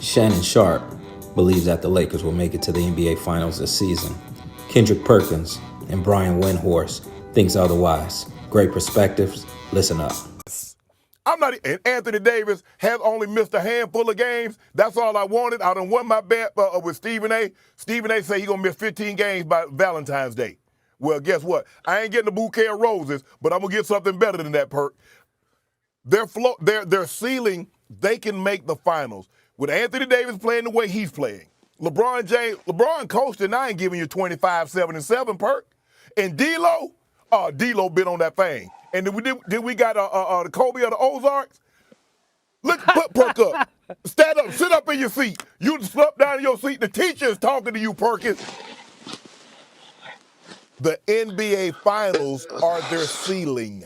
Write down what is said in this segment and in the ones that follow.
Shannon Sharpe believes that the Lakers will make it to the NBA Finals this season. Kendrick Perkins and Brian Windhorst thinks otherwise. Great perspectives. Listen up. I'm not, and Anthony Davis has only missed a handful of games. That's all I wanted. I done won my bet with Stephen A. Stephen A. say he's going to miss 15 games by Valentine's Day. Well, guess what? I ain't getting a bouquet of roses, but I'm going to get something better than that, Perk. Their ceiling, they can make the finals. With Anthony Davis playing the way he's playing. LeBron coached, and I ain't giving you 25, 7, and 7, Perk. And D'Lo, D'Lo been on that thing. And then we got the Kobe of the Ozarks. Look, put Perk up. Stand up, sit up in your seat. You slept down in your seat. The teacher is talking to you, Perkins. The NBA Finals are their ceiling.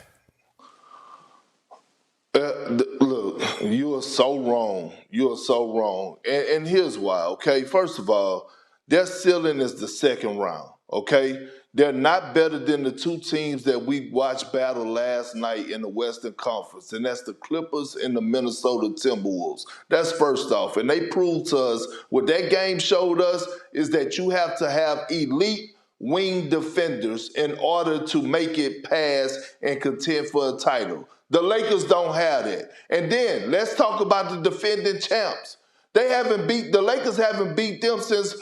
Look, you are so wrong. You are so wrong. And here's why, okay? First of all, their ceiling is the second round, okay? They're not better than the two teams that we watched battle last night in the Western Conference, and that's the Clippers and the Minnesota Timberwolves. That's first off. And they proved to us, what that game showed us is that you have to have elite wing defenders in order to make it past and contend for a title. The Lakers don't have that. And then let's talk about the defending champs. The Lakers haven't beat them since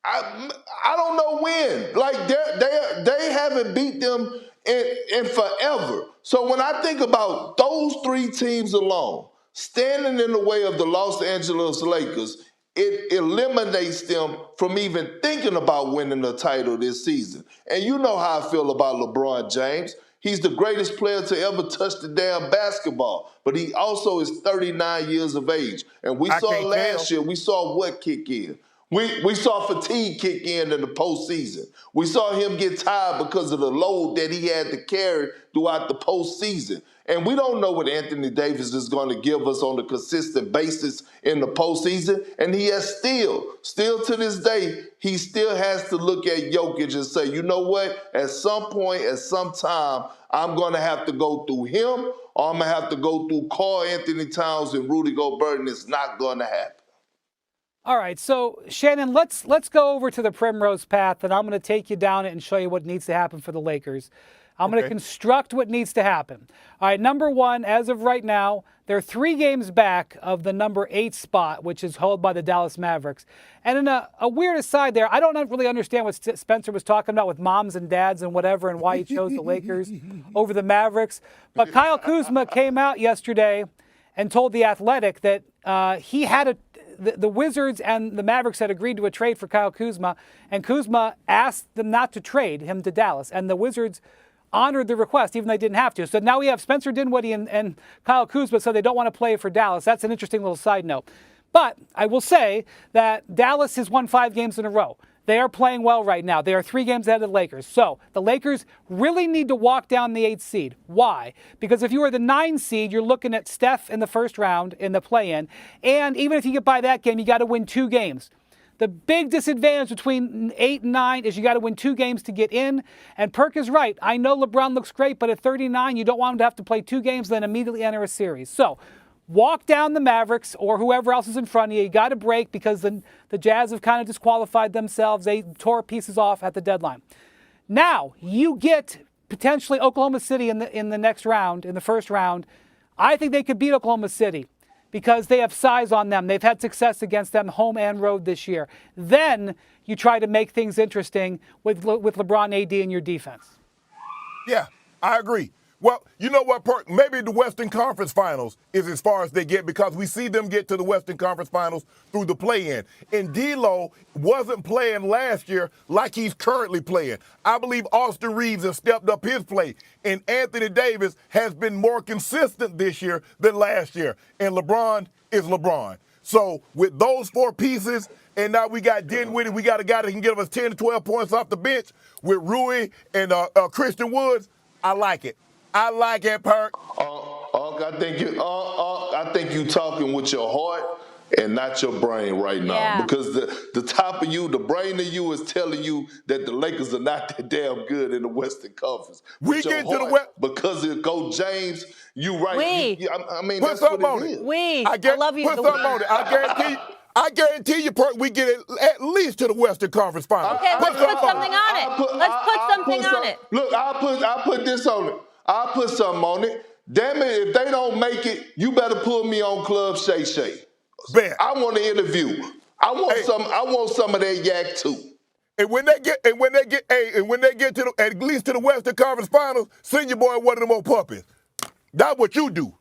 I don't know when. Like they haven't beat them in forever. So when I think about those three teams alone standing in the way of the Los Angeles Lakers, it eliminates them from even thinking about winning the title this season. And you know how I feel about LeBron James. He's the greatest player to ever touch the damn basketball, but he also is 39 years of age. And we saw last year, we saw what kick in. We saw fatigue kick in the postseason. We saw him get tired because of the load that he had to carry throughout the postseason. And we don't know what Anthony Davis is going to give us on a consistent basis in the postseason. And he has still to this day, he still has to look at Jokic and say, you know what? At some point, at some time, I'm going to have to go through him, or I'm going to have to go through Karl Anthony Towns and Rudy Gobert, and it's not going to happen. All right, so Shannon, let's go over to the Primrose Path, and I'm going to take you down it and show you what needs to happen for the Lakers. I'm going to construct what needs to happen. All right, number one, as of right now, they're 3 games back of the number 8 spot, which is held by the Dallas Mavericks. And in a weird aside there, I don't really understand what Spencer was talking about with moms and dads and whatever and why he chose the Lakers over the Mavericks. But Kyle Kuzma came out yesterday and told The Athletic that he had the Wizards and the Mavericks had agreed to a trade for Kyle Kuzma, and Kuzma asked them not to trade him to Dallas. And the Wizards honored the request, even though they didn't have to. So now we have Spencer Dinwiddie and Kyle Kuzma, so they don't want to play for Dallas. That's an interesting little side note. But I will say that Dallas has won 5 games in a row. They are playing well right now. They are 3 games ahead of the Lakers. So the Lakers really need to walk down the 8th seed. Why? Because if you are the 9 seed, you're looking at Steph in the first round in the play-in. And even if you get by that game, you got to win 2 games. The big disadvantage between 8 and 9 is you got to win 2 games to get in. And Perk is right. I know LeBron looks great, but at 39, you don't want him to have to play 2 games, then immediately enter a series. So walk down the Mavericks or whoever else is in front of you. You got to break because the Jazz have kind of disqualified themselves. They tore pieces off at the deadline. Now you get potentially Oklahoma City in the next round, in the first round. I think they could beat Oklahoma City because they have size on them. They've had success against them home and road this year. Then you try to make things interesting with LeBron, AD, and your defense. Yeah, I agree. Well, you know what, Perk? Maybe the Western Conference Finals is as far as they get because we see them get to the Western Conference Finals through the play-in. And D'Lo wasn't playing last year like he's currently playing. I believe Austin Reeves has stepped up his play. And Anthony Davis has been more consistent this year than last year. And LeBron is LeBron. So with those 4 pieces, and now we got Dinwiddie, we got a guy that can give us 10 to 12 points off the bench with Rui and Christian Woods. I like it. I like it, Perk. I think you talking with your heart and not your brain right now. Yeah. Because the top of you, the brain of you is telling you that the Lakers are not that damn good in the Western Conference. We get to the West because of Coach James. You right. We. I mean, put that's something what on it it. is. I love you. Put something on it. I guarantee you, Perk, we get it at least to the Western Conference Finals. Okay, let's put something on it. Let's put something on it. Look, I'll put this on it. I'll put something on it. Damn it, if they don't make it, you better pull me on Club Shay Shay. Bet. I want an interview. I want some of that yak too. And when they get to the, at least to the Western Conference Finals, send your boy one of them old puppies. That's what you do.